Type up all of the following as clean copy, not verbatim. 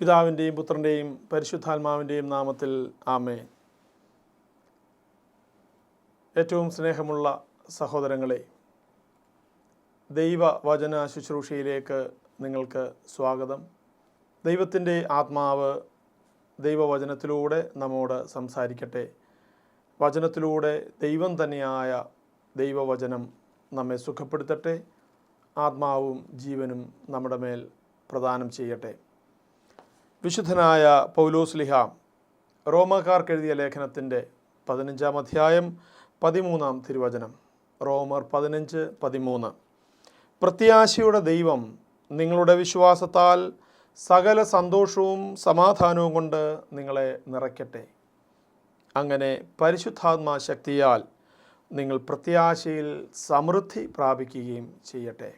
പിതാവിൻ്റെയും പുത്രൻ്റെയും പരിശുദ്ധാത്മാവിൻ്റെയും നാമത്തിൽ ആമേൻ. ഏറ്റവും സ്നേഹമുള്ള സഹോദരങ്ങളെ, ദൈവവചന ശുശ്രൂഷയിലേക്ക് നിങ്ങൾക്ക് സ്വാഗതം. ദൈവത്തിൻ്റെ ആത്മാവ് ദൈവവചനത്തിലൂടെ നമ്മോട് സംസാരിക്കട്ടെ. വചനത്തിലൂടെ ദൈവം തന്നെയായ ദൈവവചനം നമ്മെ സുഖപ്പെടുത്തട്ടെ. ആത്മാവും ജീവനും നമ്മുടെ മേൽ പ്രദാനം ചെയ്യട്ടെ. വിശുദ്ധനായ പൗലോസ്ലിഹ റോമക്കാർക്ക് എഴുതിയ ലേഖനത്തിൻ്റെ 15-ാം അധ്യായം 13-ാം തിരുവചനം. റോമർ 15:13. പ്രത്യാശയുടെ ദൈവം നിങ്ങളുടെ വിശ്വാസത്താൽ സകല സന്തോഷവും സമാധാനവും കൊണ്ട് നിങ്ങളെ നിറയ്ക്കട്ടെ. അങ്ങനെ പരിശുദ്ധാത്മാ ശക്തിയാൽ നിങ്ങൾ പ്രത്യാശയിൽ സമൃദ്ധി പ്രാപിക്കുകയും ചെയ്യട്ടെ.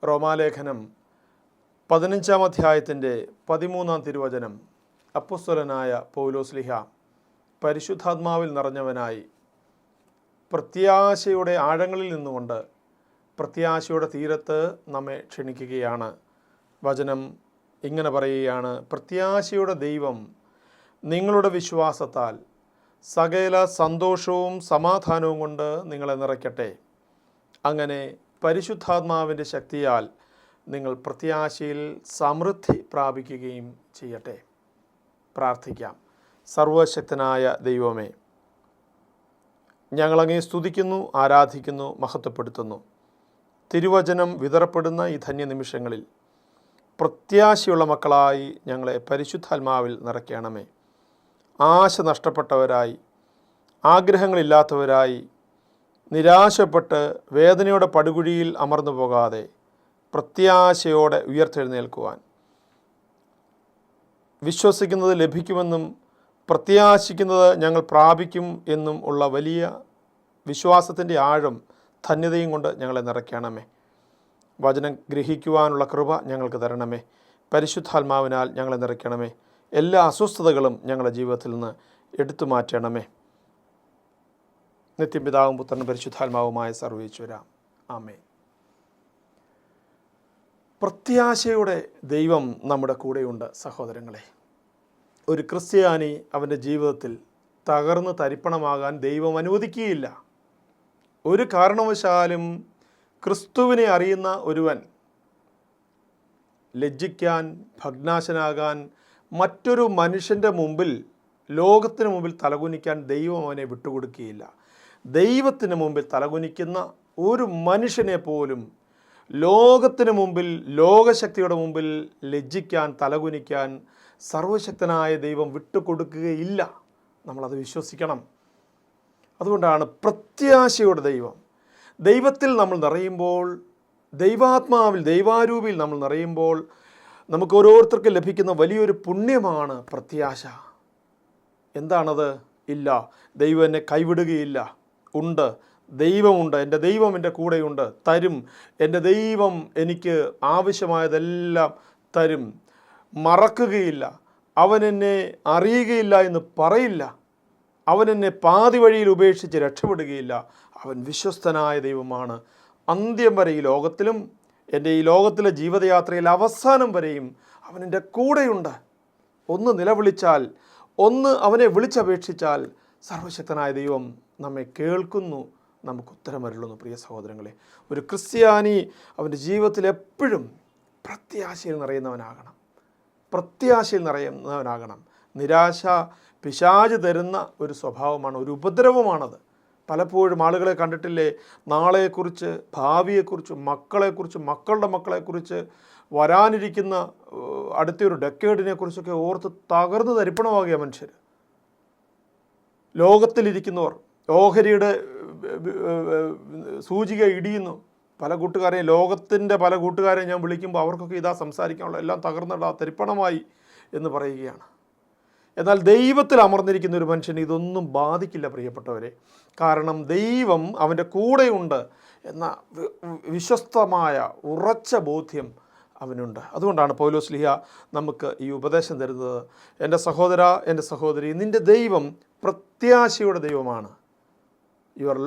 റോമാലേഖനം 15-ാം അധ്യായത്തിൻ്റെ 13-ാം തിരുവചനം. അപ്പോസ്തലനായ പൗലോസ്ലിഹ പരിശുദ്ധാത്മാവിൽ നിറഞ്ഞവനായി പ്രത്യാശയുടെ ആഴങ്ങളിൽ നിന്നുകൊണ്ട് പ്രത്യാശയുടെ തീരത്ത് നമ്മെ ക്ഷണിക്കുകയാണ്. വചനം ഇങ്ങനെ പറയുകയാണ്: പ്രത്യാശയുടെ ദൈവം നിങ്ങളുടെ വിശ്വാസത്താൽ സകല സന്തോഷവും സമാധാനവും കൊണ്ട് നിങ്ങളെ നിറയ്ക്കട്ടെ. അങ്ങനെ പരിശുദ്ധാത്മാവിൻ്റെ ശക്തിയാൽ നിങ്ങൾ പ്രത്യാശയിൽ സമൃദ്ധി പ്രാപിക്കുകയും ചെയ്യട്ടെ. പ്രാർത്ഥിക്കാം. സർവശക്തനായ ദൈവമേ, ഞങ്ങളങ്ങേ സ്തുതിക്കുന്നു, ആരാധിക്കുന്നു, മഹത്വപ്പെടുത്തുന്നു. തിരുവചനം വിതറപ്പെടുന്ന ഈ ധന്യനിമിഷങ്ങളിൽ പ്രത്യാശയുള്ള മക്കളായി ഞങ്ങളെ പരിശുദ്ധാത്മാവിൽ നിറയ്ക്കണമേ. ആശ നഷ്ടപ്പെട്ടവരായി, ആഗ്രഹങ്ങളില്ലാത്തവരായി, നിരാശപ്പെട്ട് വേദനയുടെ പടുകുഴിയിൽ അമർന്നു പോകാതെ പ്രത്യാശയോടെ ഉയർത്തെഴുന്നേൽക്കുവാൻ, വിശ്വസിക്കുന്നത് ലഭിക്കുമെന്നും പ്രത്യാശിക്കുന്നത് ഞങ്ങൾ പ്രാപിക്കും എന്നും ഉള്ള വലിയ വിശ്വാസത്തിൻ്റെ ആഴം ധന്യതയും കൊണ്ട് ഞങ്ങളെ നിറയ്ക്കണമേ. വചനം ഗ്രഹിക്കുവാനുള്ള കൃപ ഞങ്ങൾക്ക് തരണമേ. പരിശുദ്ധാത്മാവിനാൽ ഞങ്ങളെ നിറയ്ക്കണമേ. എല്ലാ അസ്വസ്ഥതകളും ഞങ്ങളുടെ ജീവിതത്തിൽ നിന്ന് എടുത്തു മാറ്റണമേ. നിത്യപിതാവും പുത്രനും പരിശുദ്ധാത്മാവുമായ സർവ്വേശ്വര, ആമേൻ. പ്രത്യാശയുടെ ദൈവം നമ്മുടെ കൂടെയുണ്ട്. സഹോദരങ്ങളെ, ഒരു ക്രിസ്ത്യാനി അവൻ്റെ ജീവിതത്തിൽ തകർന്ന് തരിപ്പണമാകാൻ ദൈവം അനുവദിക്കുകയില്ല. ഒരു കാരണവശാലും ക്രിസ്തുവിനെ അറിയുന്ന ഒരുവൻ ലജ്ജിക്കാൻ, ഭഗ്നാശനാകാൻ, മറ്റൊരു മനുഷ്യൻ്റെ മുമ്പിൽ, ലോകത്തിന് മുമ്പിൽ തലകുനിക്കാൻ ദൈവം അവനെ വിട്ടുകൊടുക്കുകയില്ല. ദൈവത്തിന് മുമ്പിൽ തലകുനിക്കുന്ന ഒരു മനുഷ്യനെ പോലും ലോകത്തിന് മുമ്പിൽ, ലോകശക്തിയുടെ മുമ്പിൽ ലജ്ജിക്കാൻ, തലകുനിക്കാൻ സർവശക്തനായ ദൈവം വിട്ടുകൊടുക്കുകയില്ല. നമ്മളത് വിശ്വസിക്കണം. അതുകൊണ്ടാണ് പ്രത്യാശയുടെ ദൈവം. ദൈവത്തിൽ നമ്മൾ നിറയുമ്പോൾ, ദൈവാത്മാവിൽ, ദൈവാരൂപിൽ നമ്മൾ നിറയുമ്പോൾ നമുക്ക് ഓരോരുത്തർക്കും ലഭിക്കുന്ന വലിയൊരു പുണ്യമാണ് പ്രത്യാശ. എന്താണത്? ഇല്ല, ദൈവം എന്നെ കൈവിടുകയില്ല. ഉണ്ട്, ദൈവമുണ്ട്. എൻ്റെ ദൈവം എൻ്റെ കൂടെയുണ്ട്, തരും. എൻ്റെ ദൈവം എനിക്ക് ആവശ്യമായതെല്ലാം തരും. മറക്കുകയില്ല. അവൻ എന്നെ അറിയുകയില്ല എന്ന് പറയില്ല. അവൻ എന്നെ പാതി വഴിയിൽ ഉപേക്ഷിച്ച് രക്ഷപ്പെടുകയില്ല. അവൻ വിശ്വസ്തനായ ദൈവമാണ്. അന്ത്യം വരെ ഈ ലോകത്തിലും എൻ്റെ ഈ ലോകത്തിലെ ജീവിതയാത്രയിൽ അവസാനം വരെയും അവൻ എൻ്റെ കൂടെയുണ്ട്. ഒന്ന് നിലവിളിച്ചാൽ, ഒന്ന് അവനെ വിളിച്ചപേക്ഷിച്ചാൽ സർവശക്തനായ ദൈവം നമ്മെ കേൾക്കുന്നു, നമുക്ക് ഉത്തരമരുളുന്നു. പ്രിയ സഹോദരങ്ങളെ, ഒരു ക്രിസ്ത്യാനി അവൻ്റെ ജീവിതത്തിൽ എപ്പോഴും പ്രത്യാശയിൽ നിറയുന്നവനാകണം. പ്രത്യാശയിൽ നിറയുന്നവനാകണം. നിരാശ പിശാച് തരുന്ന ഒരു സ്വഭാവമാണ്, ഒരു ഉപദ്രവമാണത്. പലപ്പോഴും ആളുകളെ കണ്ടിട്ടില്ലേ, നാളെക്കുറിച്ച്, ഭാവിയെക്കുറിച്ച്, മക്കളെക്കുറിച്ച്, മക്കളുടെ മക്കളെക്കുറിച്ച്, വരാനിരിക്കുന്ന അടുത്തൊരു ഡെക്കേഡിനെക്കുറിച്ചൊക്കെ ഓർത്ത് തകർന്ന് തരിപ്പണമാകിയ മനുഷ്യർ. ലോകത്തിലിരിക്കുന്നവർ ഓഹരിയുടെ സൂചിക ഇടിയുന്നു. പല കൂട്ടുകാരെയും, ലോകത്തിൻ്റെ പല കൂട്ടുകാരെയും ഞാൻ വിളിക്കുമ്പോൾ അവർക്കൊക്കെ ഇതാ സംസാരിക്കാനുള്ള, എല്ലാം തകർന്നിടാ, തരിപ്പണമായി എന്ന് പറയുകയാണ്. എന്നാൽ ദൈവത്തിൽ അമർന്നിരിക്കുന്ന ഒരു മനുഷ്യന് ഇതൊന്നും ബാധിക്കില്ല പ്രിയപ്പെട്ടവരെ. കാരണം ദൈവം അവൻ്റെ കൂടെയുണ്ട് എന്ന വിശ്വസ്തമായ ഉറച്ച ബോധ്യം അവനുണ്ട്. അതുകൊണ്ടാണ് പൗലോസ്ലിഹ നമുക്ക് ഈ ഉപദേശം തരുന്നത്. എൻ്റെ സഹോദര, എൻ്റെ സഹോദരി, നിൻ്റെ ദൈവം പ്രത്യാശയുടെ ദൈവമാണ്. Your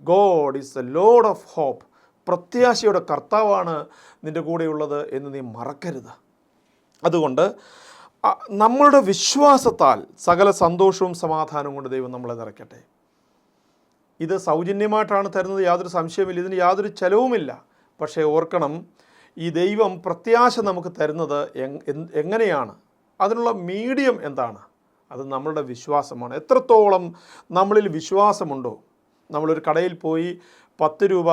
God is a lord of hope. പ്രത്യാശയുടെ കർത്താവാണ് നിൻ്റെ കൂടെയുള്ളത് എന്ന് നീ മറക്കരുത്. അതുകൊണ്ട് നമ്മളുടെ വിശ്വാസത്താൽ സകല സന്തോഷവും സമാധാനവും കൊണ്ട് ദൈവം നമ്മളെ നിറയ്ക്കട്ടെ. ഇത് സൗജന്യമായിട്ടാണ് തരുന്നത്, യാതൊരു സംശയമില്ല, ഇതിന് യാതൊരു ചെലവുമില്ല. പക്ഷേ ഓർക്കണം, ഈ ദൈവം പ്രത്യാശ നമുക്ക് തരുന്നത് എങ്ങനെയാണ്? അതിനുള്ള മീഡിയം എന്താണ്? അത് നമ്മളുടെ വിശ്വാസമാണ്. എത്രത്തോളം നമ്മളിൽ വിശ്വാസമുണ്ടോ? നമ്മളൊരു കടയിൽ പോയി 10 രൂപ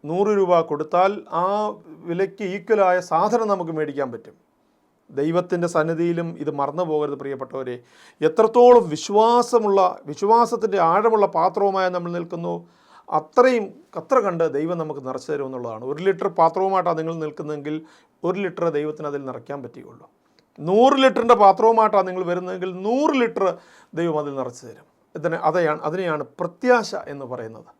100 രൂപ കൊടുത്താൽ ആ വിലയ്ക്ക് ഈക്വലായ സാധനം നമുക്ക് മേടിക്കാൻ പറ്റും. ദൈവത്തിൻ്റെ സന്നിധിയിലും ഇത് മറന്നു പോകരുത് പ്രിയപ്പെട്ടവരെ. എത്രത്തോളം വിശ്വാസത്തിൻ്റെ ആഴമുള്ള പാത്രവുമായി നമ്മൾ നിൽക്കുന്നു, അത്ര കണ്ട് ദൈവം നമുക്ക് നിറച്ചു തരുമെന്നുള്ളതാണ്. 1 ലിറ്റർ പാത്രവുമായിട്ടാണ് നിങ്ങൾ നിൽക്കുന്നതെങ്കിൽ 1 ലിറ്റർ ദൈവത്തിന് അതിൽ നിറയ്ക്കാൻ പറ്റുകയുള്ളൂ. 100 ലിറ്ററിൻ്റെ പാത്രവുമായിട്ടാണ് നിങ്ങൾ വരുന്നതെങ്കിൽ 100 ലിറ്റർ ദൈവം അതിൽ നിറച്ചു തരും. അതിനെയാണ് പ്രത്യാശ എന്ന് പറയുന്നത്.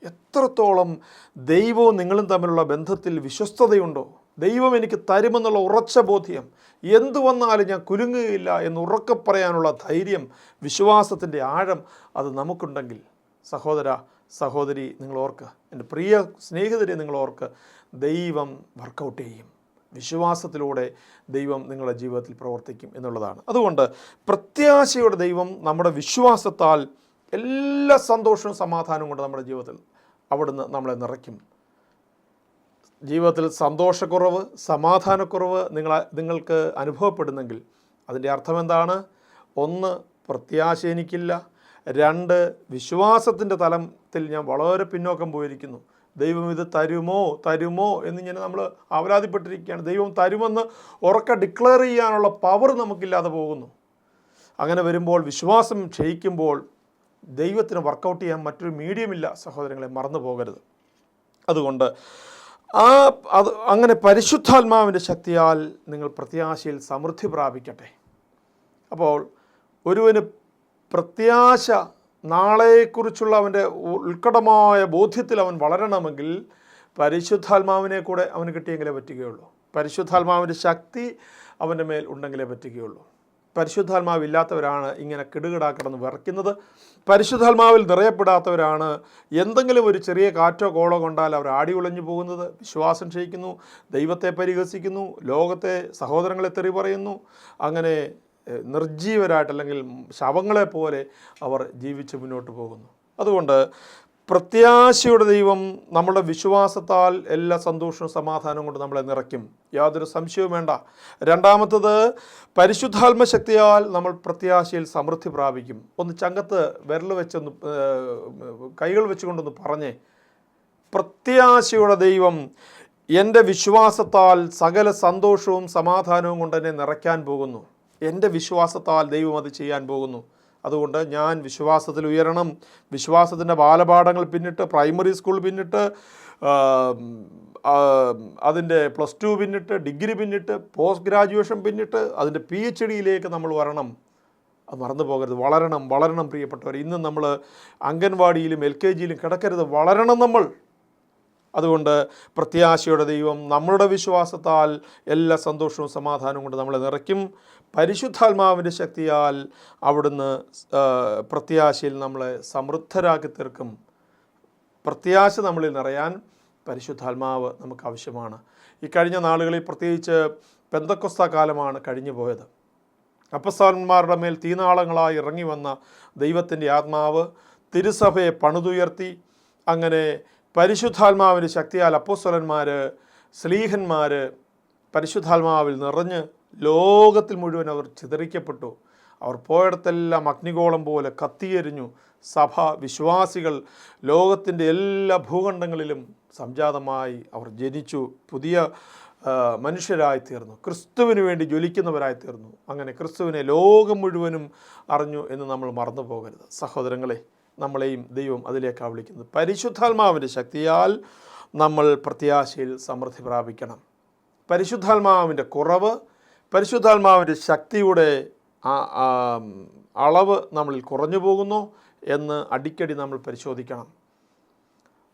എത്രത്തോളം ദൈവവും നിങ്ങളും തമ്മിലുള്ള ബന്ധത്തിൽ വിശ്വസ്തതയുണ്ടോ? ദൈവം എനിക്ക് തരുമെന്നുള്ള ഉറച്ച ബോധ്യം, എന്തു വന്നാലും ഞാൻ കുലുങ്ങുകയില്ല എന്ന് ഉറക്കെ പറയാനുള്ള ധൈര്യം, വിശ്വാസത്തിൻ്റെ ആഴം അത് നമുക്കുണ്ടെങ്കിൽ, സഹോദര സഹോദരി നിങ്ങൾ ഓർക്ക്, എൻ്റെ പ്രിയ സ്നേഹിതരെ നിങ്ങൾ ഓർക്ക്, ദൈവം വർക്കൗട്ട് ചെയ്യും. വിശ്വാസത്തിലൂടെ ദൈവം നിങ്ങളുടെ ജീവിതത്തിൽ പ്രവർത്തിക്കും എന്നുള്ളതാണ്. അതുകൊണ്ട് പ്രത്യാശയുടെ ദൈവം നമ്മുടെ വിശ്വാസത്താൽ എല്ലാ സന്തോഷവും സമാധാനവും കൊണ്ട് നമ്മുടെ ജീവിതത്തിൽ അവിടുന്ന് നമ്മളെ നിറയ്ക്കും. ജീവിതത്തിൽ സന്തോഷക്കുറവ്, സമാധാനക്കുറവ് നിങ്ങൾക്ക് അനുഭവപ്പെടുന്നെങ്കിൽ അതിൻ്റെ അർത്ഥം എന്താണ്? 1, പ്രത്യാശ എനിക്കില്ല. 2, വിശ്വാസത്തിൻ്റെ തലത്തിൽ ഞാൻ വളരെ പിന്നോക്കം പോയിരിക്കുന്നു. ദൈവം ഇത് തരുമോ എന്നിങ്ങനെ നമ്മൾ ആവലാതിപ്പെട്ടിരിക്കുകയാണ്. ദൈവം തരുമെന്ന് ഉറക്കെ ഡിക്ലെയർ ചെയ്യാനുള്ള പവർ നമുക്കില്ലാതെ പോകുന്നു. അങ്ങനെ വരുമ്പോൾ, വിശ്വാസം ക്ഷയിക്കുമ്പോൾ ദൈവത്തിന് വർക്കൗട്ട് ചെയ്യാൻ മറ്റൊരു മീഡിയമില്ല. സഹോദരങ്ങളെ, മറന്നു പോകരുത്. അതുകൊണ്ട് അങ്ങനെ പരിശുദ്ധാത്മാവിൻ്റെ ശക്തിയാൽ നിങ്ങൾ പ്രത്യാശയിൽ സമൃദ്ധി പ്രാപിക്കട്ടെ. അപ്പോൾ ഒരുവന് പ്രത്യാശ, നാളെക്കുറിച്ചുള്ള അവൻ്റെ ഉത്കടമായ ബോധ്യത്തിൽ അവൻ വളരണമെങ്കിൽ പരിശുദ്ധാത്മാവിനെ കൂടെ അവന് കിട്ടിയെങ്കിലേ പറ്റുകയുള്ളൂ. പരിശുദ്ധാത്മാവിൻ്റെ ശക്തി അവൻ്റെ മേൽ ഉണ്ടെങ്കിലേ പറ്റുകയുള്ളൂ. പരിശുദ്ധാത്മാവില്ലാത്തവരാണ് ഇങ്ങനെ കിടുകിടാ കിടന്ന് വിറയ്ക്കുന്നത്. പരിശുദ്ധാത്മാവിൽ നിറയപ്പെടാത്തവരാണ് എന്തെങ്കിലും ഒരു ചെറിയ കാറ്റോ കോളോ കൊണ്ടാൽ അവർ ആടി ഉലഞ്ഞു പോകുന്നത്. വിശ്വാസം ക്ഷയിക്കുന്നു, ദൈവത്തെ പരിഹസിക്കുന്നു, ലോകത്തെ സഹോദരങ്ങളെ തെറി പറയുന്നു. അങ്ങനെ നിർജീവരായിട്ട്, അല്ലെങ്കിൽ ശവങ്ങളെപ്പോലെ അവർ ജീവിച്ച് മുന്നോട്ട് പോകുന്നു. അതുകൊണ്ട് പ്രത്യാശയുടെ ദൈവം നമ്മുടെ വിശ്വാസത്താൽ എല്ലാ സന്തോഷവും സമാധാനവും കൊണ്ട് നമ്മളെ നിറയ്ക്കും, യാതൊരു സംശയവും വേണ്ട. രണ്ടാമത്തത്, പരിശുദ്ധാത്മശക്തിയാൽ നമ്മൾ പ്രത്യാശയിൽ സമൃദ്ധി പ്രാപിക്കും. ഒന്ന് ചങ്കത്ത് കൈകൾ വെച്ചുകൊണ്ടൊന്ന് പറഞ്ഞേ, പ്രത്യാശയുടെ ദൈവം എൻ്റെ വിശ്വാസത്താൽ സകല സന്തോഷവും സമാധാനവും കൊണ്ട് എന്നെ നിറയ്ക്കാൻ പോകുന്നു. എൻ്റെ വിശ്വാസത്താൽ ദൈവം അത് ചെയ്യാൻ പോകുന്നു. അതുകൊണ്ട് ഞാൻ വിശ്വാസത്തിൽ ഉയരണം. വിശ്വാസത്തിൻ്റെ ബാലപാഠങ്ങൾ പിന്നിട്ട്, പ്രൈമറി സ്കൂൾ പിന്നിട്ട്, അതിൻ്റെ +2 പിന്നിട്ട്, ഡിഗ്രി പിന്നിട്ട്, പോസ്റ്റ് ഗ്രാജുവേഷൻ പിന്നിട്ട്, അതിൻ്റെ PhDയിലേക്ക് നമ്മൾ വരണം. അത് മറന്നു പോകരുത്. വളരണം പ്രിയപ്പെട്ടവർ. ഇന്ന് നമ്മൾ അംഗൻവാടിയിലും LKGയിലും കിടക്കരുത്, വളരണം നമ്മൾ. അതുകൊണ്ട് പ്രത്യാശയുടെ ദൈവം നമ്മളുടെ വിശ്വാസത്താൽ എല്ലാ സന്തോഷവും സമാധാനവും കൊണ്ട് നമ്മളെ നിറയ്ക്കും. പരിശുദ്ധാത്മാവിൻ്റെ ശക്തിയാൽ അവിടുന്ന് പ്രത്യാശയിൽ നമ്മളെ സമൃദ്ധരാക്കി തീർക്കും. പ്രത്യാശ നമ്മളിൽ നിറയാൻ പരിശുദ്ധാത്മാവ് നമുക്ക് ആവശ്യമാണ്. ഈ കഴിഞ്ഞ നാളുകളിൽ പ്രത്യേകിച്ച് പെന്തക്കൊസ്താ കാലമാണ് കഴിഞ്ഞു പോയത്. അപ്പസ്തലന്മാരുടെ മേൽ തീനാളങ്ങളായി ഇറങ്ങി വന്ന ദൈവത്തിൻ്റെ ആത്മാവ് തിരുസഭയെ പണിതുയർത്തി. അങ്ങനെ പരിശുദ്ധാത്മാവിൻ്റെ ശക്തിയാൽ അപ്പോസ്തലന്മാർ, സ്ലീഹന്മാർ പരിശുദ്ധാത്മാവിൽ നിറഞ്ഞ് ലോകത്തിൽ മുഴുവൻ അവർ ചിതറിക്കപ്പെട്ടു. അവർ പോയിടത്തെല്ലാം അഗ്നിഗോളം പോലെ കത്തിയെരിഞ്ഞു. സഭ, വിശ്വാസികൾ ലോകത്തിൻ്റെ എല്ലാ ഭൂഖണ്ഡങ്ങളിലും സംജാതമായി അവർ ജനിച്ചു, പുതിയ മനുഷ്യരായി തീർന്നു, ക്രിസ്തുവിന് വേണ്ടി ജ്വലിക്കുന്നവരായി തീർന്നു. അങ്ങനെ ക്രിസ്തുവിനെ ലോകം മുഴുവനും അറിഞ്ഞു എന്ന് നമ്മൾ മറന്നു പോകരുത്. സഹോദരങ്ങളെ, നമ്മളെയും ദൈവം അതിലേക്കാണ് വിളിക്കുന്നത്. പരിശുദ്ധാത്മാവിൻ്റെ ശക്തിയാൽ നമ്മൾ പ്രത്യാശയിൽ സമൃദ്ധി പ്രാപിക്കണം. പരിശുദ്ധാത്മാവിൻ്റെ കുറവ്, പരിശുദ്ധാത്മാവിൻ്റെ ശക്തിയുടെ അളവ് നമ്മളിൽ കുറഞ്ഞു പോകുന്നു എന്ന് അടിക്കടി നമ്മൾ പരിശോധിക്കണം.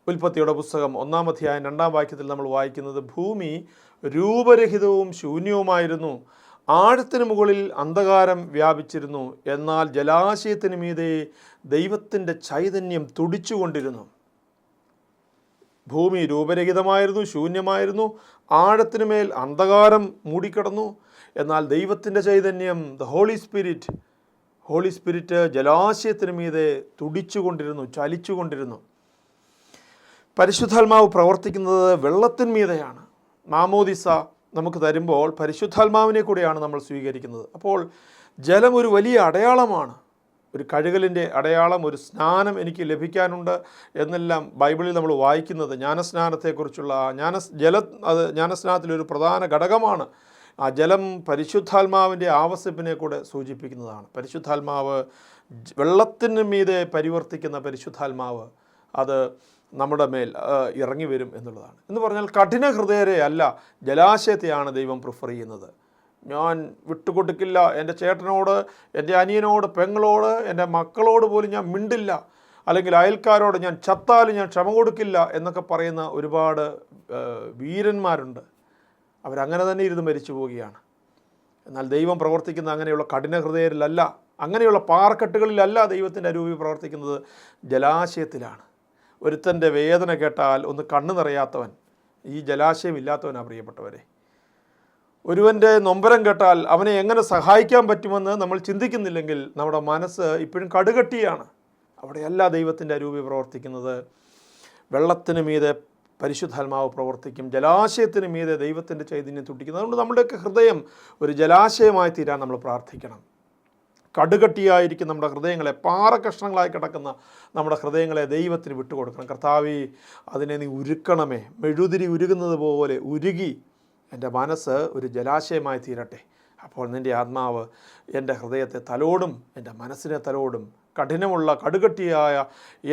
ഉൽപ്പത്തിയുടെ പുസ്തകം 1-ാം അധ്യായം 2-ാം വാക്യത്തിൽ നമ്മൾ വായിക്കുന്നത്, ഭൂമി രൂപരഹിതവും ശൂന്യവുമായിരുന്നു, ആഴത്തിന് മുകളിൽ അന്ധകാരം വ്യാപിച്ചിരുന്നു, എന്നാൽ ജലാശയത്തിന് മീതെ ദൈവത്തിൻ്റെ ചൈതന്യം തുടിച്ചുകൊണ്ടിരുന്നു. ഭൂമി രൂപരഹിതമായിരുന്നു, ശൂന്യമായിരുന്നു, ആഴത്തിനുമേൽ അന്ധകാരം മൂടിക്കിടന്നു. എന്നാൽ ദൈവത്തിൻ്റെ ചൈതന്യം, ഹോളി സ്പിരിറ്റ് ജലാശയത്തിന് മീതെ തുടിച്ചുകൊണ്ടിരുന്നു, ചലിച്ചുകൊണ്ടിരുന്നു. പരിശുദ്ധാത്മാവ് പ്രവർത്തിക്കുന്നത് വെള്ളത്തിന് മീതെയാണ്. മാമോദിസ നമുക്ക് തരുമ്പോൾ പരിശുദ്ധാത്മാവിനെ കൂടെയാണ് നമ്മൾ സ്വീകരിക്കുന്നത്. അപ്പോൾ ജലം ഒരു വലിയ അടയാളമാണ്, ഒരു കഴുകലിൻ്റെ അടയാളം, ഒരു സ്നാനം എനിക്ക് ലഭിക്കാനുണ്ട് എന്നെല്ലാം ബൈബിളിൽ നമ്മൾ വായിക്കുന്നത്. ജ്ഞാനസ്നാനത്തെക്കുറിച്ചുള്ള ജ്ഞാനസ്നാനത്തിലൊരു പ്രധാന ഘടകമാണ്. ആ ജലം പരിശുദ്ധാത്മാവിൻ്റെ ആവസിപ്പിനെ കൂടെ സൂചിപ്പിക്കുന്നതാണ്. പരിശുദ്ധാത്മാവ് വെള്ളത്തിന് മീതെ പരിവർത്തിക്കുന്ന പരിശുദ്ധാത്മാവ് അത് നമ്മുടെ മേൽ ഇറങ്ങി വരും എന്നുള്ളതാണ്. എന്ന് പറഞ്ഞാൽ കഠിന ഹൃദയരെ അല്ല, ജലാശയത്തെയാണ് ദൈവം പ്രിഫർ ചെയ്യുന്നത്. ഞാൻ വിട്ടുകൊടുക്കില്ല, എൻ്റെ ചേട്ടനോട്, എൻ്റെ അനിയനോട്, പെങ്ങളോട്, എൻ്റെ മക്കളോട് പോലും ഞാൻ മിണ്ടില്ല, അല്ലെങ്കിൽ അയൽക്കാരോട് ഞാൻ ചത്താലും ഞാൻ ക്ഷമ കൊടുക്കില്ല എന്നൊക്കെ പറയുന്ന ഒരുപാട് വീരന്മാരുണ്ട്. അവരങ്ങനെ തന്നെ ഇരുന്ന് മരിച്ചു പോവുകയാണ്. എന്നാൽ ദൈവം പ്രവർത്തിക്കുന്ന അങ്ങനെയുള്ള കഠിന ഹൃദയരിലല്ല, അങ്ങനെയുള്ള പാറക്കെട്ടുകളിലല്ല ദൈവത്തിൻ്റെ അരൂപി പ്രവർത്തിക്കുന്നത്, ജലാശയത്തിലാണ്. ഒരുത്തൻ്റെ വേദന കേട്ടാൽ ഒന്ന് കണ്ണു നിറയാത്തവൻ ഈ ജലാശയം ഇല്ലാത്തവനാണ് പ്രിയപ്പെട്ടവരെ. ഒരുവൻ്റെ നൊമ്പരം കേട്ടാൽ അവനെ എങ്ങനെ സഹായിക്കാൻ പറ്റുമെന്ന് നമ്മൾ ചിന്തിക്കുന്നില്ലെങ്കിൽ നമ്മുടെ മനസ്സ് ഇപ്പോഴും കടുകട്ടിയാണ്. അവിടെയല്ല ദൈവത്തിൻ്റെ അരൂപി പ്രവർത്തിക്കുന്നത്. വെള്ളത്തിന് മീതെ പരിശുദ്ധാത്മാവ് പ്രവർത്തിക്കും, ജലാശയത്തിന് മീതെ ദൈവത്തിൻ്റെ ചൈതന്യം തുടിക്കുന്നത്. അതുകൊണ്ട് നമ്മുടെയൊക്കെ ഹൃദയം ഒരു ജലാശയമായി തീരാൻ നമ്മൾ പ്രാർത്ഥിക്കണം. കടുകട്ടിയായിരിക്കും നമ്മുടെ ഹൃദയങ്ങളെ, പാറക്കഷ്ണങ്ങളായി കിടക്കുന്ന നമ്മുടെ ഹൃദയങ്ങളെ ദൈവത്തിന് വിട്ടുകൊടുക്കണം. കർത്താവേ, അതിനെ നീ ഉരുക്കണമേ, മെഴുതിരി ഉരുകുന്നത് പോലെ ഉരുകി എൻ്റെ മനസ്സ് ഒരു ജലാശയമായി തീരട്ടെ. അപ്പോൾ നിൻ്റെ ആത്മാവ് എൻ്റെ ഹൃദയത്തെ തലോടും, എൻ്റെ മനസ്സിനെ തലോടും. കഠിനമുള്ള കടുകട്ടിയായ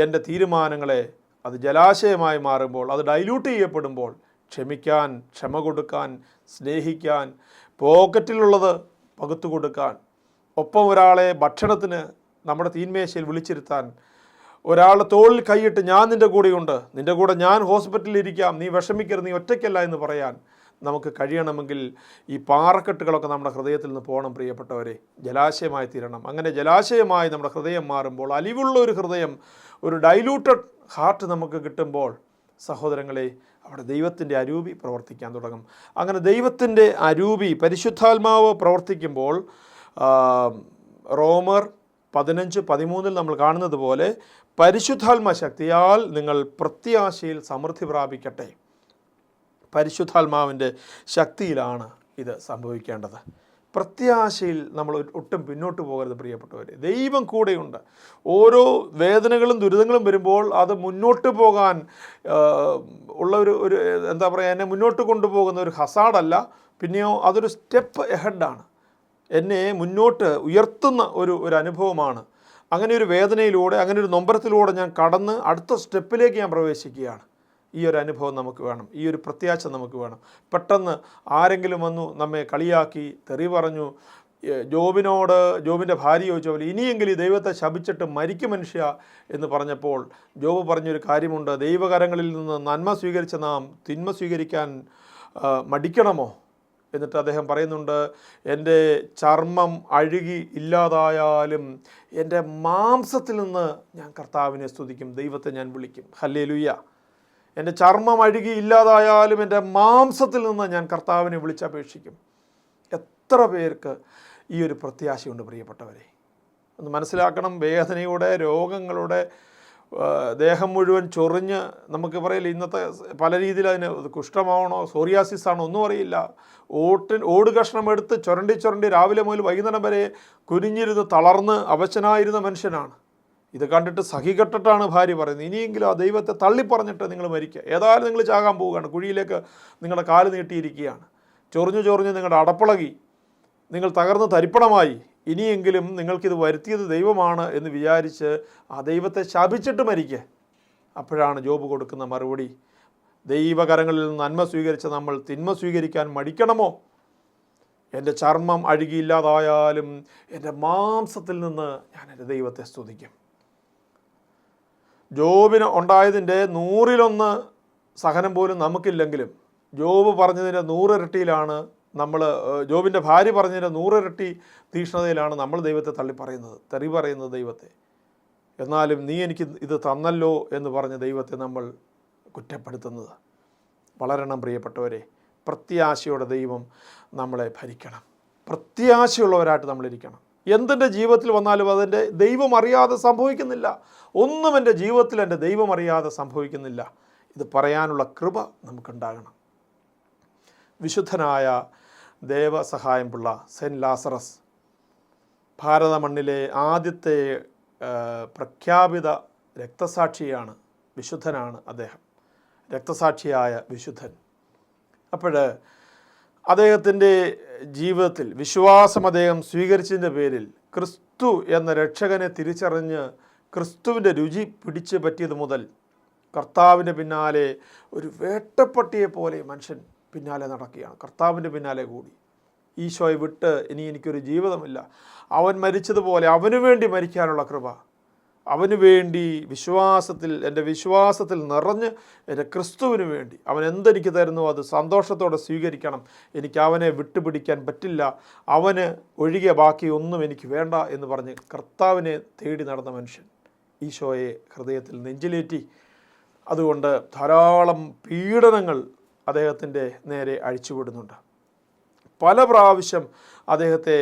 എൻ്റെ തീരുമാനങ്ങളെ അത് ജലാശയമായി മാറുമ്പോൾ, അത് ഡൈല്യൂട്ട് ചെയ്യപ്പെടുമ്പോൾ ക്ഷമിക്കാൻ, ക്ഷമ കൊടുക്കാൻ, സ്നേഹിക്കാൻ, പോക്കറ്റിലുള്ളത് പകുത്തു കൊടുക്കാൻ, ഒപ്പം ഒരാളെ ഭക്ഷണത്തിന് നമ്മുടെ തീന്മേശയിൽ വിളിച്ചിരുത്താൻ, ഒരാളുടെ തോളിൽ കൈയിട്ട് ഞാൻ നിൻ്റെ കൂടെയുണ്ട്, നിൻ്റെ കൂടെ ഞാൻ ഹോസ്പിറ്റലിൽ ഇരിക്കാം, നീ വിഷമിക്കരുത്, നീ ഒറ്റയ്ക്കല്ല എന്ന് പറയാൻ നമുക്ക് കഴിയണമെങ്കിൽ ഈ പാറക്കെട്ടുകളൊക്കെ നമ്മുടെ ഹൃദയത്തിൽ നിന്ന് പോകണം പ്രിയപ്പെട്ടവരെ. ജലാശയമായി തീരണം. അങ്ങനെ ജലാശയമായി നമ്മുടെ ഹൃദയം മാറുമ്പോൾ, അലിവുള്ള ഒരു ഹൃദയം, ഒരു ഡൈലൂട്ടഡ് ഹാർട്ട് നമുക്ക് കിട്ടുമ്പോൾ, സഹോദരങ്ങളെ, അവിടെ ദൈവത്തിൻ്റെ അരൂപി പ്രവർത്തിക്കാൻ തുടങ്ങും. അങ്ങനെ ദൈവത്തിൻ്റെ അരൂപി പരിശുദ്ധാത്മാവ് പ്രവർത്തിക്കുമ്പോൾ റോമർ 15:13 നമ്മൾ കാണുന്നത് പോലെ പരിശുദ്ധാത്മ ശക്തിയാൽ നിങ്ങൾ പ്രത്യാശയിൽ സമൃദ്ധി പ്രാപിക്കട്ടെ. പരിശുദ്ധാത്മാവിൻ്റെ ശക്തിയിലാണ് ഇത് സംഭവിക്കേണ്ടത്. പ്രത്യാശയിൽ നമ്മൾ ഒട്ടും പിന്നോട്ട് പോകരുത് പ്രിയപ്പെട്ടവരെ. ദൈവം കൂടെയുണ്ട്. ഓരോ വേദനകളും ദുരിതങ്ങളും വരുമ്പോൾ അത് മുന്നോട്ട് പോകാൻ ഉള്ള ഒരു എന്താ പറയുക, എന്നെ മുന്നോട്ട് കൊണ്ടുപോകുന്ന ഒരു ഹസാഡല്ല, പിന്നെയോ അതൊരു സ്റ്റെപ്പ് എഹെഡാണ്, എന്നെ മുന്നോട്ട് ഉയർത്തുന്ന ഒരു അനുഭവമാണ്. അങ്ങനെ ഒരു വേദനയിലൂടെ, അങ്ങനെ ഒരു നൊമ്പരത്തിലൂടെ ഞാൻ കടന്ന് അടുത്ത സ്റ്റെപ്പിലേക്ക് ഞാൻ പ്രവേശിക്കുകയാണ്. ഈ ഒരു അനുഭവം നമുക്ക് വേണം, ഈ ഒരു പ്രത്യാശ നമുക്ക് വേണം. പെട്ടെന്ന് ആരെങ്കിലും വന്നു നമ്മെ കളിയാക്കി തെറി പറഞ്ഞു, ജോബിൻ്റെ ഭാര്യ ചോദിച്ച പോലെ ഇനിയെങ്കിലും ഈ ദൈവത്തെ ശപിച്ചിട്ട് മരിക്കും മനുഷ്യ എന്ന് പറഞ്ഞപ്പോൾ ജോബ് പറഞ്ഞൊരു കാര്യമുണ്ട്, ദൈവകരങ്ങളിൽ നിന്ന് നന്മ സ്വീകരിച്ച നാം തിന്മ സ്വീകരിക്കാൻ മടിക്കണമോ? എന്നിട്ട് അദ്ദേഹം പറയുന്നുണ്ട്, എൻ്റെ ചർമ്മം അഴുകി ഇല്ലാതായാലും എൻ്റെ മാംസത്തിൽ നിന്ന് ഞാൻ കർത്താവിനെ സ്തുതിക്കും, ദൈവത്തെ ഞാൻ വിളിക്കും. ഹല്ലേലൂയ. എൻ്റെ ചർമ്മം അഴുകി ഇല്ലാതായാലും എൻ്റെ മാംസത്തിൽ നിന്ന് ഞാൻ കർത്താവിനെ വിളിച്ചപേക്ഷിക്കും. എത്ര പേർക്ക് ഈ ഒരു പ്രത്യാശയുണ്ട് പ്രിയപ്പെട്ടവരെ? ഒന്ന് മനസ്സിലാക്കണം. വേദനയുടെ, രോഗങ്ങളുടെ, ദേഹം മുഴുവൻ ചൊറിഞ്ഞ്, നമുക്ക് പറയില്ല ഇന്നത്തെ പല രീതിയിൽ അതിന് കുഷ്ഠമാവണോ സോറിയാസിസ് ആണോ ഒന്നും അറിയില്ല, ഓട് കഷ്ണം എടുത്ത് ചുരണ്ടി രാവിലെ മുതൽ വൈകുന്നേരം വരെ കുനിഞ്ഞിരുന്ന് തളർന്ന് അവശനായിരുന്ന മനുഷ്യനാണ്. ഇത് കണ്ടിട്ട് സഹികെട്ടിട്ടാണ് ഭാര്യ പറയുന്നത്, ഇനിയെങ്കിലും ആ ദൈവത്തെ തള്ളിപ്പറഞ്ഞിട്ട് നിങ്ങൾ മരിക്കുക, ഏതായാലും നിങ്ങൾ ചാകാൻ പോവുകയാണ്, കുഴിയിലേക്ക് നിങ്ങളുടെ കാല് നീട്ടിയിരിക്കുകയാണ്, ചൊറിഞ്ഞ് നിങ്ങളുടെ അടപ്പളകി, നിങ്ങൾ തകർന്ന് തരിപ്പണമായി, ഇനിയെങ്കിലും നിങ്ങൾക്കിത് വരുത്തിയത് ദൈവമാണ് എന്ന് വിചാരിച്ച് ആ ദൈവത്തെ ശപിച്ചിട്ട് മരിക്കുക. അപ്പോഴാണ് ജോബ് കൊടുക്കുന്ന മറുപടി, ദൈവകരങ്ങളിൽ നിന്ന് നന്മ സ്വീകരിച്ച നമ്മൾ തിന്മ സ്വീകരിക്കാൻ മടിക്കണമോ? എൻ്റെ ചർമ്മം അഴുകിയില്ലാതായാലും എൻ്റെ മാംസത്തിൽ നിന്ന് ഞാൻ എൻ്റെ ദൈവത്തെ സ്തുതിക്കും. ജോബിന് ഉണ്ടായതിൻ്റെ 100-1 സഹനം പോലും നമുക്കില്ലെങ്കിലും ജോബ് പറഞ്ഞതിൻ്റെ 100 ഇരട്ടിയിലാണ് നമ്മൾ, ജോബിൻ്റെ ഭാര്യ പറഞ്ഞതിൻ്റെ 100 ഇരട്ടി തീക്ഷ്ണതയിലാണ് നമ്മൾ ദൈവത്തെ തെറി പറയുന്നത് ദൈവത്തെ. എന്നാലും നീ എനിക്ക് ഇത് തന്നല്ലോ എന്ന് പറഞ്ഞ് ദൈവത്തെ നമ്മൾ കുറ്റപ്പെടുത്തുന്നത്. വളരണം പ്രിയപ്പെട്ടവരെ. പ്രത്യാശയോടെ ദൈവം നമ്മളെ ഭരിക്കണം. പ്രത്യാശയുള്ളവരായിട്ട് നമ്മളിരിക്കണം. എന്തെൻ്റെ ജീവിതത്തിൽ വന്നാലും അതിൻ്റെ ദൈവം അറിയാതെ സംഭവിക്കുന്നില്ല. ഒന്നും എൻ്റെ ജീവിതത്തിൽ എൻ്റെ ദൈവം അറിയാതെ സംഭവിക്കുന്നില്ല. ഇത് പറയാനുള്ള കൃപ നമുക്കുണ്ടാകണം. വിശുദ്ധനായ ദേവസഹായം പിള്ള സെൻറ്റ് ലാസറസ് ഭാരത മണ്ണിലെ ആദ്യത്തെ പ്രഖ്യാപിത രക്തസാക്ഷിയാണ്, വിശുദ്ധനാണ് അദ്ദേഹം, രക്തസാക്ഷിയായ വിശുദ്ധൻ. അപ്പോൾ അദ്ദേഹത്തിൻ്റെ ജീവിതത്തിൽ വിശ്വാസം അദ്ദേഹം സ്വീകരിച്ചതിൻ്റെ പേരിൽ ക്രിസ്തു എന്ന രക്ഷകനെ തിരിച്ചറിഞ്ഞ് ക്രിസ്തുവിൻ്റെ രുചി പിടിച്ച് പറ്റിയത് മുതൽ കർത്താവിൻ്റെ പിന്നാലെ ഒരു വേട്ടപ്പട്ടിയെ പോലെ മനുഷ്യൻ പിന്നാലെ നടക്കുകയാണ്. കർത്താവിൻ്റെ പിന്നാലെ കൂടി ഈശോയെ വിട്ട് ഇനി എനിക്കൊരു ജീവിതമില്ല. അവൻ മരിച്ചതുപോലെ അവന് വേണ്ടി മരിക്കാനുള്ള കൃപ, അവന് വേണ്ടി എൻ്റെ വിശ്വാസത്തിൽ നിറഞ്ഞ് എൻ്റെ ക്രിസ്തുവിന് വേണ്ടി അവൻ എന്തെനിക്ക് തരുന്നു അത് സന്തോഷത്തോടെ സ്വീകരിക്കണം. എനിക്ക് അവനെ വിട്ടുപിടിക്കാൻ പറ്റില്ല. അവന് ഒഴികെ ബാക്കി ഒന്നും എനിക്ക് വേണ്ട എന്ന് പറഞ്ഞ് കർത്താവിനെ തേടി നടന്ന മനുഷ്യൻ ഈശോയെ ഹൃദയത്തിൽ നെഞ്ചിലേറ്റി. അതുകൊണ്ട് ധാരാളം പീഡനങ്ങൾ അദ്ദേഹത്തിൻ്റെ നേരെ അഴിച്ചുവിടുന്നുണ്ട്. പല പ്രാവശ്യം അദ്ദേഹത്തെ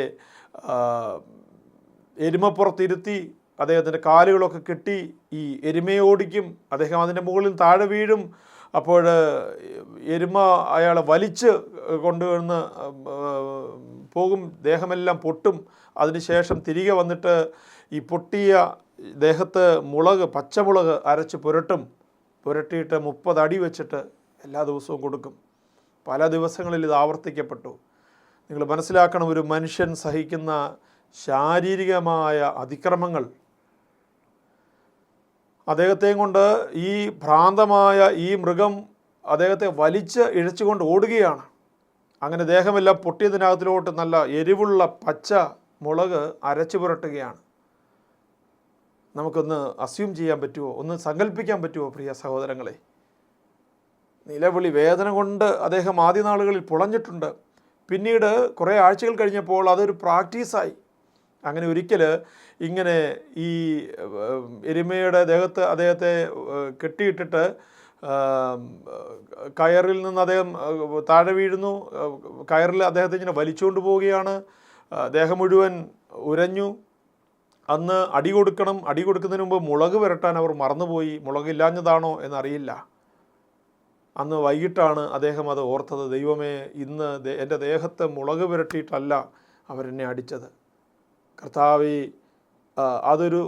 എരുമപ്പുറത്തിരുത്തി അദ്ദേഹത്തിൻ്റെ കാലുകളൊക്കെ കെട്ടി ഈ എരുമയെ ഓടിക്കും. അദ്ദേഹം അതിൻ്റെ മുകളിൽ താഴെ വീഴും. അപ്പോൾ എരുമ അയാളെ വലിച്ച് കൊണ്ടുവന്ന് പോകും. ദേഹമെല്ലാം പൊട്ടും. അതിനുശേഷം തിരികെ വന്നിട്ട് ഈ പൊട്ടിയ ദേഹത്ത് പച്ചമുളക് അരച്ച് പുരട്ടിയിട്ട് 30 അടി വെച്ചിട്ട് എല്ലാ ദിവസവും കൊടുക്കും. പല ദിവസങ്ങളിൽ ഇത് ആവർത്തിക്കപ്പെട്ടു. നിങ്ങൾ മനസ്സിലാക്കണം, ഒരു മനുഷ്യൻ സഹിക്കുന്ന ശാരീരികമായ അതിക്രമങ്ങൾ അദ്ദേഹത്തെയും കൊണ്ട് ഈ ഭ്രാന്തമായ ഈ മൃഗം അദ്ദേഹത്തെ വലിച്ച് ഇഴച്ചുകൊണ്ട് ഓടുകയാണ്. അങ്ങനെ ദേഹമെല്ലാം പൊട്ടിയതിനകത്തിലോട്ട് നല്ല എരിവുള്ള പച്ച മുളക് അരച്ചു പുരട്ടുകയാണ്. നമുക്കൊന്ന് അസ്യൂം ചെയ്യാൻ പറ്റുമോ? ഒന്ന് സങ്കല്പിക്കാൻ പറ്റുമോ പ്രിയ സഹോദരങ്ങളെ? നിലവിളി വേദന കൊണ്ട് അദ്ദേഹം ആദ്യ നാളുകളിൽ പുളഞ്ഞിട്ടുണ്ട്. പിന്നീട് കുറേ ആഴ്ചകൾ കഴിഞ്ഞപ്പോൾ അതൊരു പ്രാക്ടീസായി. അങ്ങനെ ഒരിക്കൽ ഇങ്ങനെ ഈ എരുമയുടെ ദേഹത്ത് അദ്ദേഹത്തെ കെട്ടിയിട്ടിട്ട് കയറിൽ നിന്ന് അദ്ദേഹം താഴെ വീഴുന്നു. കയറിൽ അദ്ദേഹത്തെ ഇങ്ങനെ വലിച്ചുകൊണ്ട് പോവുകയാണ്. ദേഹം മുഴുവൻ ഉരഞ്ഞു. അന്ന് അടി കൊടുക്കണം. അടി കൊടുക്കുന്നതിന് മുമ്പ് മുളക് പുരട്ടാൻ അവർ മറന്നുപോയി. മുളകില്ലാഞ്ഞതാണോ എന്നറിയില്ല. അന്ന് വൈകിട്ടാണ് അദ്ദേഹം അത് ഓർത്തത്. ദൈവമേ, ഇന്ന് എൻ്റെ ദേഹത്ത് മുളക് പുരട്ടിയിട്ടല്ല അവരെന്നെ അടിച്ചത്. കർത്താവേ,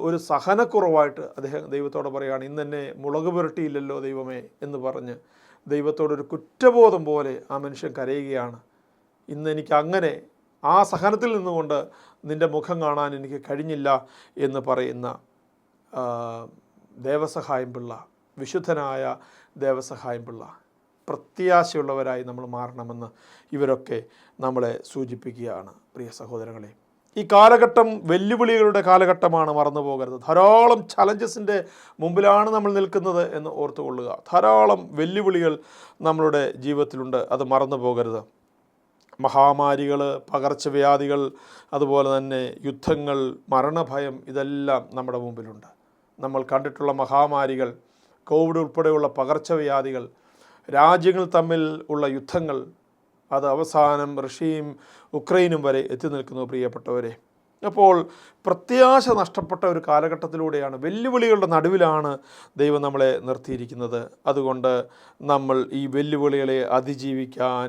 ഒരു സഹനക്കുറവായിട്ട് അദ്ദേഹം ദൈവത്തോട് പറയുകയാണ്, ഇന്ന് എന്നെ മുളക് പുരട്ടിയില്ലല്ലോ ദൈവമേ എന്ന് പറഞ്ഞ് ദൈവത്തോടൊരു കുറ്റബോധം പോലെ ആ മനുഷ്യൻ കരയുകയാണ്. ഇന്ന് എനിക്ക് അങ്ങനെ ആ സഹനത്തിൽ നിന്നുകൊണ്ട് നിൻ്റെ മുഖം കാണാൻ എനിക്ക് കഴിഞ്ഞില്ല എന്ന് പറയുന്ന ദേവസഹായം പിള്ള, വിശുദ്ധനായ ദേവസഹായം പിള്ള. പ്രത്യാശയുള്ളവരായി നമ്മൾ മാറണമെന്ന് ഇവരൊക്കെ നമ്മളെ സൂചിപ്പിക്കുകയാണ്. പ്രിയ സഹോദരങ്ങളെ, ഈ കാലഘട്ടം വെല്ലുവിളികളുടെ കാലഘട്ടമാണ്, മറന്നു പോകരുത്. ധാരാളം ചലഞ്ചസിൻ്റെ മുമ്പിലാണ് നമ്മൾ നിൽക്കുന്നത് എന്ന് ഓർത്തുകൊള്ളുക. ധാരാളം വെല്ലുവിളികൾ നമ്മളുടെ ജീവിതത്തിലുണ്ട്, അത് മറന്നു പോകരുത്. മഹാമാരികൾ, പകർച്ചവ്യാധികൾ, അതുപോലെ തന്നെ യുദ്ധങ്ങൾ, മരണഭയം, ഇതെല്ലാം നമ്മുടെ മുമ്പിലുണ്ട്. നമ്മൾ കണ്ടിട്ടുള്ള മഹാമാരികൾ, കോവിഡ് ഉൾപ്പെടെയുള്ള പകർച്ചവ്യാധികൾ, രാജ്യങ്ങൾ തമ്മിൽ ഉള്ള യുദ്ധങ്ങൾ, അത് അവസാനം റഷ്യയും ഉക്രൈനും വരെ എത്തി നിൽക്കുന്നു പ്രിയപ്പെട്ടവരെ. അപ്പോൾ പ്രത്യാശ നഷ്ടപ്പെട്ട ഒരു കാലഘട്ടത്തിലൂടെയാണ്, വെല്ലുവിളികളുടെ നടുവിലാണ് ദൈവം നമ്മളെ നിർത്തിയിരിക്കുന്നത്. അതുകൊണ്ട് നമ്മൾ ഈ വെല്ലുവിളികളെ അതിജീവിക്കാൻ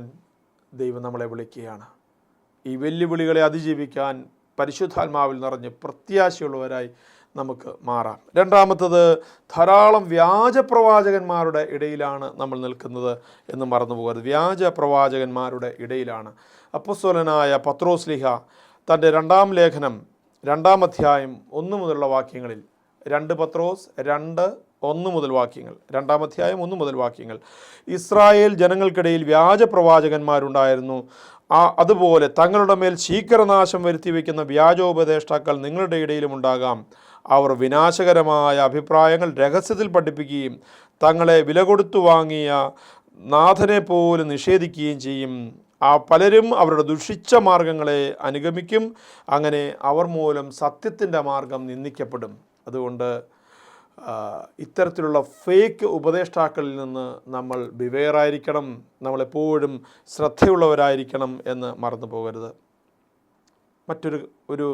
ദൈവം നമ്മളെ വിളിക്കുകയാണ്. ഈ വെല്ലുവിളികളെ അതിജീവിക്കാൻ പരിശുദ്ധാത്മാവിൽ നിറഞ്ഞ് പ്രത്യാശയുള്ളവരായി നമുക്ക് മാറാം. രണ്ടാമത്തത്, ധാരാളം വ്യാജപ്രവാചകന്മാരുടെ ഇടയിലാണ് നമ്മൾ നിൽക്കുന്നത് എന്ന് മറന്നു പോകരുത്. വ്യാജപ്രവാചകന്മാരുടെ ഇടയിലാണ്. അപ്പോസ്തലനായ പത്രോസ്ലീഹ തൻ്റെ 2-ാം ലേഖനം 2-ാം അധ്യായം 1 മുതലുള്ള വാക്യങ്ങളിൽ, 2 പത്രോസ് 2:1 മുതൽ വാക്യങ്ങൾ, 2-ാം അധ്യായം 1 മുതൽ വാക്യങ്ങൾ, ഇസ്രായേൽ ജനങ്ങൾക്കിടയിൽ വ്യാജപ്രവാചകന്മാരുണ്ടായിരുന്നു. അതുപോലെ തങ്ങളുടെ മേൽ ശീഘ്രനാശം വരുത്തി വയ്ക്കുന്ന വ്യാജോപദേഷ്ടാക്കൾ നിങ്ങളുടെ ഇടയിലും ഉണ്ടാകാം. അവർ വിനാശകരമായ അഭിപ്രായങ്ങൾ രഹസ്യത്തിൽ പഠിപ്പിക്കുകയും തങ്ങളെ വില കൊടുത്തു വാങ്ങിയ നാഥനെ പോലും നിഷേധിക്കുകയും ചെയ്യും. പലരും അവരുടെ ദുഷിച്ച മാർഗങ്ങളെ അനുഗമിക്കും. അങ്ങനെ അവർ മൂലം സത്യത്തിൻ്റെ മാർഗം നിന്ദിക്കപ്പെടും. അതുകൊണ്ട് ഇത്തരത്തിലുള്ള ഫേക്ക് ഉപദേഷ്ടാക്കളിൽ നിന്ന് നമ്മൾ ബിവെയറായിരിക്കണം. നമ്മളെപ്പോഴും ശ്രദ്ധയുള്ളവരായിരിക്കണം എന്ന് മറന്നു പോകരുത്. മറ്റൊരു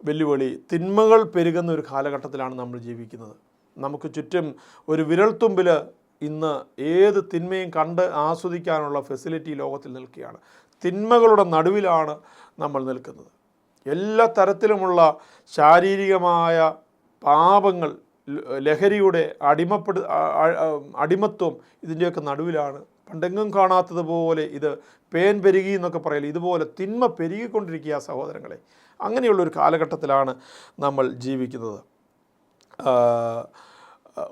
വെല്ലുവിളി, തിന്മകൾ പെരുകുന്ന ഒരു കാലഘട്ടത്തിലാണ് നമ്മൾ ജീവിക്കുന്നത്. നമുക്ക് ചുറ്റും ഒരു വിരൽത്തുമ്പിൽ ഇന്ന് ഏത് തിന്മയും കണ്ട് ആസ്വദിക്കാനുള്ള ഫെസിലിറ്റി ലോകത്തിൽ നിൽക്കുകയാണ്. തിന്മകളുടെ നടുവിലാണ് നമ്മൾ നിൽക്കുന്നത്. എല്ലാ തരത്തിലുമുള്ള ശാരീരികമായ പാപങ്ങൾ, ലഹരിയുടെ അടിമത്വം, ഇതിൻ്റെയൊക്കെ നടുവിലാണ്. പണ്ടെങ്ങും കാണാത്തതുപോലെ ഇത് പേൻ പെരുകി എന്നൊക്കെ പറയില്ല, ഇതുപോലെ തിന്മ പെരുകിക്കൊണ്ടിരിക്കുക സഹോദരങ്ങളെ. അങ്ങനെയുള്ളൊരു കാലഘട്ടത്തിലാണ് നമ്മൾ ജീവിക്കുന്നത്.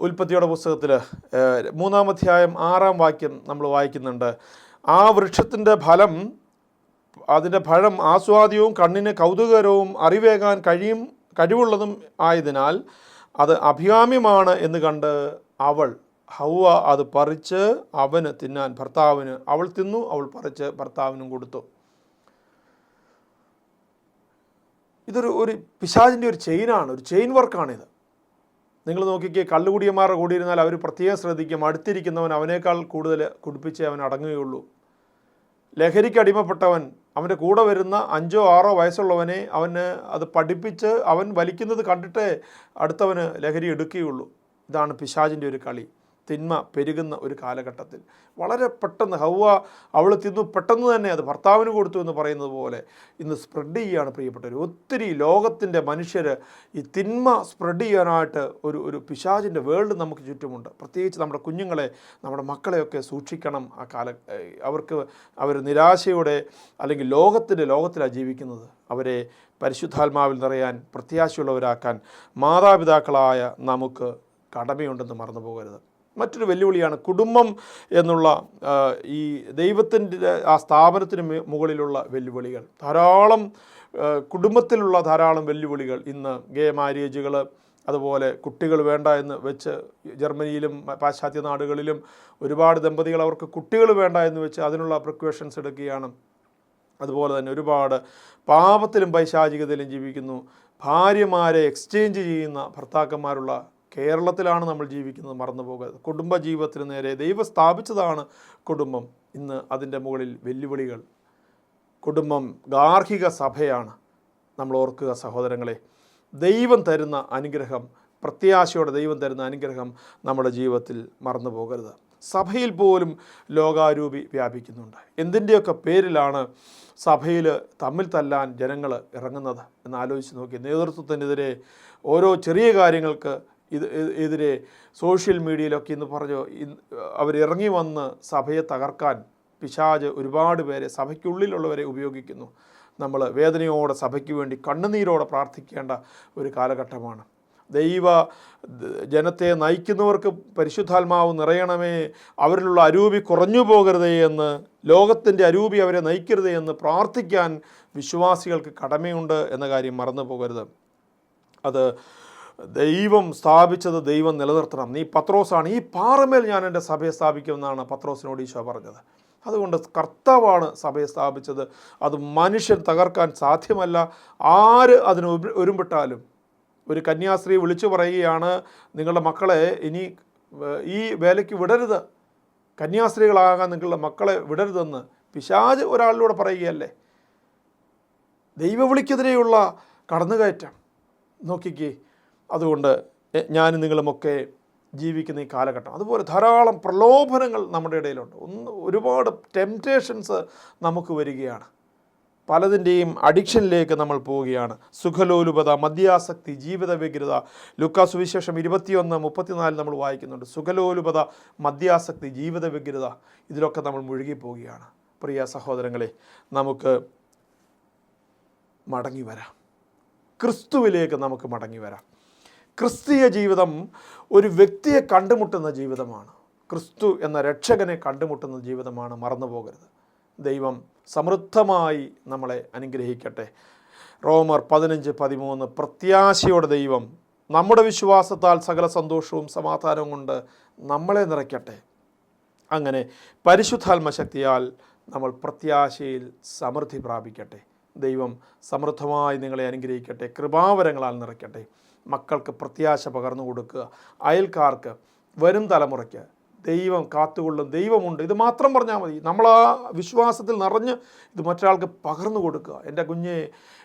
ഉൽപ്പത്തിയുടെ പുസ്തകത്തിൽ 3-ാം അധ്യായം 6-ാം വാക്യം നമ്മൾ വായിക്കുന്നുണ്ട്. ആ വൃക്ഷത്തിൻ്റെ അതിൻ്റെ പഴം ആസ്വാദ്യവും കണ്ണിന് കൗതുകകരവും അറിവേകാൻ കഴിവുള്ളതും ആയതിനാൽ അത് അഭികാമ്യമാണ് എന്ന് കണ്ട് ഹൗവ അത് പറിച്ച് അവന് തിന്നാൻ ഭർത്താവിന് അവൾ തിന്നു, അവൾ പറിച്ച് ഭർത്താവിനും കൊടുത്തു. ഒരു പിശാചിൻ്റെ ഒരു ചെയിനാണ്, ഒരു ചെയിൻ വർക്കാണിത്. നിങ്ങൾ നോക്കിക്കേ, കള്ളുകുടിയന്മാരുടെ കൂടിയിരുന്നാൽ അവർ പ്രത്യേകം ശ്രദ്ധിക്കും. അടുത്തിരിക്കുന്നവൻ അവനേക്കാൾ കൂടുതൽ കുടിപ്പിച്ചേ അവൻ അടങ്ങുകയുള്ളൂ. ലഹരിക്ക് അടിമപ്പെട്ടവൻ, അവൻ്റെ കൂടെ വരുന്ന 5-6 വയസ്സുള്ളവനെ അവന് അത് പഠിപ്പിച്ച് അവൻ വലിക്കുന്നത് കണ്ടിട്ടേ അടുത്തവന് ലഹരി എടുക്കുകയുള്ളൂ. ഇതാണ് പിശാചിൻ്റെ ഒരു കളി. തിന്മ പെരുകുന്ന ഒരു കാലഘട്ടത്തിൽ വളരെ പെട്ടെന്ന് ഹൗവ അവൾ തിന്നു, പെട്ടെന്ന് തന്നെ അത് ഭർത്താവിന് കൊടുത്തു എന്ന് പറയുന്നത് പോലെ ഇന്ന് സ്പ്രെഡ് ചെയ്യുകയാണ് പ്രിയപ്പെട്ടവർ. ഒത്തിരി ലോകത്തിൻ്റെ മനുഷ്യർ ഈ തിന്മ സ്പ്രെഡ് ചെയ്യാനായിട്ട് ഒരു പിശാചിൻ്റെ വേൾഡ് നമുക്ക് ചുറ്റുമുണ്ട്. പ്രത്യേകിച്ച് നമ്മുടെ കുഞ്ഞുങ്ങളെ, നമ്മുടെ മക്കളെയൊക്കെ സൂക്ഷിക്കണം. അവർ നിരാശയോടെ അല്ലെങ്കിൽ ലോകത്തിലാണ് ജീവിക്കുന്നത്. അവരെ പരിശുദ്ധാത്മാവിൽ നിറയാൻ, പ്രത്യാശയുള്ളവരാക്കാൻ മാതാപിതാക്കളായ നമുക്ക് കടമയുണ്ടെന്ന് മറന്നു പോകരുത്. മറ്റൊരു വെല്ലുവിളിയാണ് കുടുംബം എന്നുള്ള ഈ ദൈവത്തിൻ്റെ ആ സ്ഥാപനത്തിന് മുകളിലുള്ള വെല്ലുവിളികൾ. കുടുംബത്തിലുള്ള ധാരാളം വെല്ലുവിളികൾ. ഇന്ന് ഗേ മാര്യേജുകൾ, അതുപോലെ കുട്ടികൾ വേണ്ട എന്ന് വെച്ച് ജർമ്മനിയിലും പാശ്ചാത്യ നാടുകളിലും ഒരുപാട് ദമ്പതികൾ അവർക്ക് കുട്ടികൾ വേണ്ട എന്ന് വെച്ച് അതിനുള്ള പ്രിക്കോഷൻസ് എടുക്കുകയാണ്. അതുപോലെ തന്നെ ഒരുപാട് പാപത്തിലും പൈശാചികതയിലും ജീവിക്കുന്നു. ഭാര്യമാരെ എക്സ്ചേഞ്ച് ചെയ്യുന്ന ഭർത്താക്കന്മാരുള്ള കേരളത്തിലാണ് നമ്മൾ ജീവിക്കുന്നത്, മറന്നു പോകരുത്. കുടുംബ ജീവിതത്തിന് നേരെ ദൈവം സ്ഥാപിച്ചതാണ് കുടുംബം. ഇന്ന് അതിൻ്റെ മുകളിൽ വെല്ലുവിളികൾ. കുടുംബം ഗാർഹിക സഭയാണ്. നമ്മൾ ഓർക്കുക സഹോദരങ്ങളെ, ദൈവം തരുന്ന അനുഗ്രഹം, പ്രത്യാശയോടെ ദൈവം തരുന്ന അനുഗ്രഹം നമ്മുടെ ജീവിതത്തിൽ മറന്നു പോകരുത്. സഭയിൽ പോലും ലോകാരൂപി വ്യാപിക്കുന്നുണ്ട്. എന്തിൻ്റെയൊക്കെ പേരിലാണ് സഭയിൽ തമ്മിൽ തല്ലാൻ ജനങ്ങൾ ഇറങ്ങുന്നത് എന്ന് ആലോചിച്ച് നോക്കി. നേതൃത്വത്തിനെതിരെ, ഓരോ ചെറിയ കാര്യങ്ങൾക്ക് എതിരെ സോഷ്യൽ മീഡിയയിലൊക്കെ ഇന്ന് അവരിറങ്ങി വന്ന് സഭയെ തകർക്കാൻ പിശാച് ഒരുപാട് പേരെ, സഭയ്ക്കുള്ളിലുള്ളവരെ ഉപയോഗിക്കുന്നു. നമ്മൾ വേദനയോടെ സഭയ്ക്ക് വേണ്ടി കണ്ണുനീരോടെ പ്രാർത്ഥിക്കേണ്ട ഒരു കാലഘട്ടമാണ്. ജനത്തെ നയിക്കുന്നവർക്ക് പരിശുദ്ധാത്മാവ് നിറയണമേ, അവരിലുള്ള അരൂപി കുറഞ്ഞു പോകരുതേ എന്ന്, ലോകത്തിൻ്റെ അരൂപി അവരെ നയിക്കരുതേ എന്ന് പ്രാർത്ഥിക്കാൻ വിശ്വാസികൾക്ക് കടമയുണ്ട് എന്ന കാര്യം മറന്നു പോകരുത്. അത് ദൈവം സ്ഥാപിച്ചത് ദൈവം നിലനിർത്തണം. നീ പത്രോസാണ്, ഈ പാറമേൽ ഞാൻ എൻ്റെ സഭയെ സ്ഥാപിക്കുമെന്നാണ് പത്രോസിനോട് ഈശോ പറഞ്ഞത്. അതുകൊണ്ട് കർത്താവാണ് സഭയെ സ്ഥാപിച്ചത്. അത് മനുഷ്യൻ തകർക്കാൻ സാധ്യമല്ല. ആര് അതിന് ഒരുമ്പിട്ടാലും. ഒരു കന്യാസ്ത്രീ വിളിച്ചു പറയുകയാണ്, നിങ്ങളുടെ മക്കളെ ഇനി ഈ വേലയ്ക്ക് വിടരുത്, കന്യാസ്ത്രീകളാകാൻ നിങ്ങളുടെ മക്കളെ വിടരുതെന്ന് പിശാച് ഒരാളിലൂടെ പറയുകയല്ലേ. ദൈവവിളിക്കെതിരെയുള്ള കടന്നുകയറ്റം നോക്കിക്കേ. അതുകൊണ്ട് ഞാനും നിങ്ങളുമൊക്കെ ജീവിക്കുന്ന ഈ കാലഘട്ടം, അതുപോലെ ധാരാളം പ്രലോഭനങ്ങൾ നമ്മുടെ ഇടയിലുണ്ട്. ഒരുപാട് ടെംപ്റ്റേഷൻസ് നമുക്ക് വരികയാണ്. പലതിൻ്റെയും അഡിക്ഷനിലേക്ക് നമ്മൾ പോവുകയാണ്. സുഖലോലുപത, മദ്യാസക്തി, ജീവിത വ്യഗ്രത. ലൂക്കാ സുവിശേഷം 21:34 നമ്മൾ വായിക്കുന്നുണ്ട്. സുഖലോലുപത, മദ്യാസക്തി, ജീവിത വ്യഗ്രത, ഇതിലൊക്കെ നമ്മൾ മുഴുകിപ്പോവുകയാണ്. പ്രിയ സഹോദരങ്ങളെ, നമുക്ക് മടങ്ങി വരാം. ക്രിസ്തുവിലേക്ക് നമുക്ക് മടങ്ങി വരാം. ക്രിസ്തീയ ജീവിതം ഒരു വ്യക്തിയെ കണ്ടുമുട്ടുന്ന ജീവിതമാണ്. ക്രിസ്തു എന്ന രക്ഷകനെ കണ്ടുമുട്ടുന്ന ജീവിതമാണ്. മറന്നു പോകരുത്. ദൈവം സമൃദ്ധമായി നമ്മളെ അനുഗ്രഹിക്കട്ടെ. റോമർ 15:13 പ്രത്യാശയോടെ ദൈവം നമ്മുടെ വിശ്വാസത്താൽ സകല സന്തോഷവും സമാധാനവും കൊണ്ട് നമ്മളെ നിറയ്ക്കട്ടെ. അങ്ങനെ പരിശുദ്ധാത്മശക്തിയാൽ നമ്മൾ പ്രത്യാശയിൽ സമൃദ്ധി പ്രാപിക്കട്ടെ. ദൈവം സമൃദ്ധമായി നിങ്ങളെ അനുഗ്രഹിക്കട്ടെ, കൃപാവരങ്ങളാൽ നിറയ്ക്കട്ടെ. മക്കൾക്ക് പ്രത്യാശ പകർന്നു കൊടുക്കുക. അയൽക്കാർക്ക്, വരും തലമുറയ്ക്ക് ദൈവം കാത്തുകൊള്ളും, ദൈവമുണ്ട്, ഇത് മാത്രം പറഞ്ഞാൽ മതി. നമ്മൾ ആ വിശ്വാസത്തിൽ നിറഞ്ഞ് ഇത് മറ്റൊരാൾക്ക് പകർന്നു കൊടുക്കുക. എൻ്റെ കുഞ്ഞെ,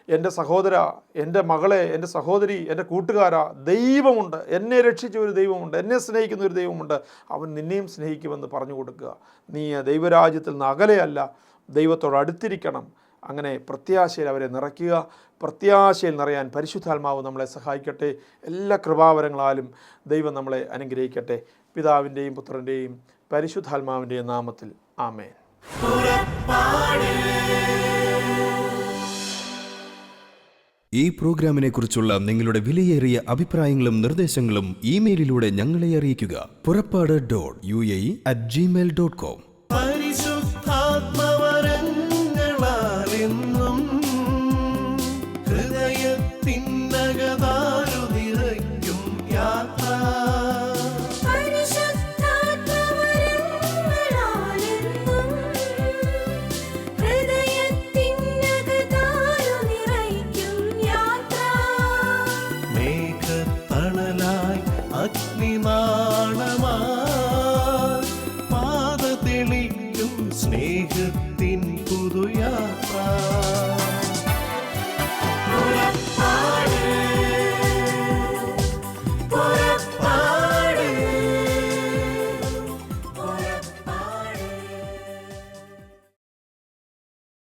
എൻ്റെ സഹോദര, എൻ്റെ മകളെ, എൻ്റെ സഹോദരി, എൻ്റെ കൂട്ടുകാരാ, ദൈവമുണ്ട്, എന്നെ രക്ഷിച്ച ഒരു ദൈവമുണ്ട്, എന്നെ സ്നേഹിക്കുന്ന ഒരു ദൈവമുണ്ട്, അവൻ നിന്നെയും സ്നേഹിക്കുമെന്ന് പറഞ്ഞു കൊടുക്കുക. നീ ദൈവരാജ്യത്തിൽ നിന്ന് അകലെയല്ല, ദൈവത്തോട് അടുത്തിരിക്കണം. അങ്ങനെ പ്രത്യാശയിൽ അവരെ നിറയ്ക്കുക. പ്രത്യാശയിൽ നിറയാൻ പരിശുദ്ധാത്മാവ് നമ്മളെ സഹായിക്കട്ടെ. എല്ലാ കൃപാവരങ്ങളാലും ദൈവം നമ്മളെ അനുഗ്രഹിക്കട്ടെ. പിതാവിൻ്റെയും പുത്രൻ്റെയും പരിശുദ്ധാത്മാവിൻ്റെയും നാമത്തിൽ ആമേൻ. ഈ പ്രോഗ്രാമിനെ കുറിച്ചുള്ള നിങ്ങളുടെ വിലയേറിയ അഭിപ്രായങ്ങളും നിർദ്ദേശങ്ങളും ഇമെയിലിലൂടെ ഞങ്ങളെ അറിയിക്കുക. പുറപ്പാട്.UAE@gmail.com